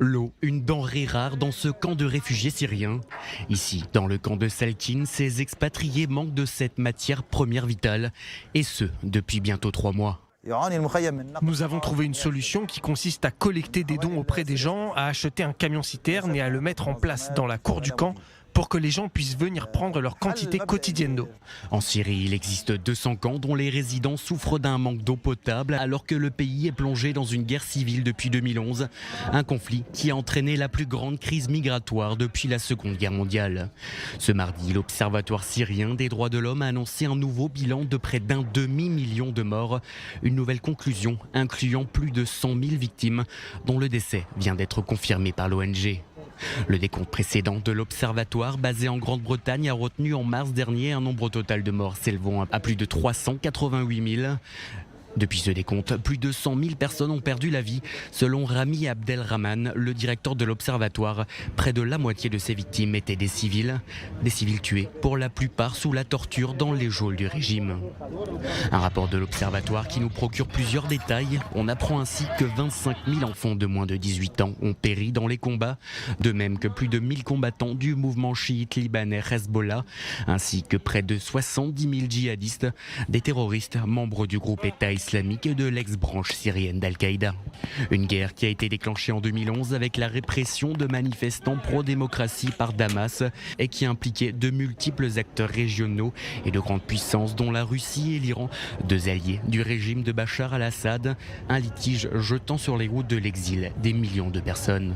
L'eau, une denrée rare dans ce camp de réfugiés syriens. Ici, dans le camp de Salkin, ces expatriés manquent de cette matière première vitale, et ce, depuis bientôt 3 mois. Nous avons trouvé une solution qui consiste à collecter des dons auprès des gens, à acheter un camion-citerne et à le mettre en place dans la cour du camp pour que les gens puissent venir prendre leur quantité quotidienne d'eau. En Syrie, il existe 200 camps dont les résidents souffrent d'un manque d'eau potable alors que le pays est plongé dans une guerre civile depuis 2011. Un conflit qui a entraîné la plus grande crise migratoire depuis la Seconde Guerre mondiale. Ce mardi, l'Observatoire syrien des droits de l'homme a annoncé un nouveau bilan de près d'un demi-million de morts. Une nouvelle conclusion incluant plus de 100 000 victimes dont le décès vient d'être confirmé par l'ONG. Le décompte précédent de l'Observatoire, basé en Grande-Bretagne, a retenu en mars dernier un nombre total de morts s'élevant à plus de 388 000. Depuis ce décompte, plus de 100 000 personnes ont perdu la vie. Selon Rami Abdelrahman, le directeur de l'Observatoire, près de la moitié de ces victimes étaient des civils tués, pour la plupart sous la torture dans les geôles du régime. Un rapport de l'Observatoire qui nous procure plusieurs détails. On apprend ainsi que 25 000 enfants de moins de 18 ans ont péri dans les combats, de même que plus de 1000 combattants du mouvement chiite libanais Hezbollah, ainsi que près de 70 000 djihadistes, des terroristes membres du groupe État islamique de l'ex-branche syrienne d'Al-Qaïda. Une guerre qui a été déclenchée en 2011 avec la répression de manifestants pro-démocratie par Damas et qui impliquait de multiples acteurs régionaux et de grandes puissances dont la Russie et l'Iran, deux alliés du régime de Bachar al-Assad, un litige jetant sur les routes de l'exil des millions de personnes.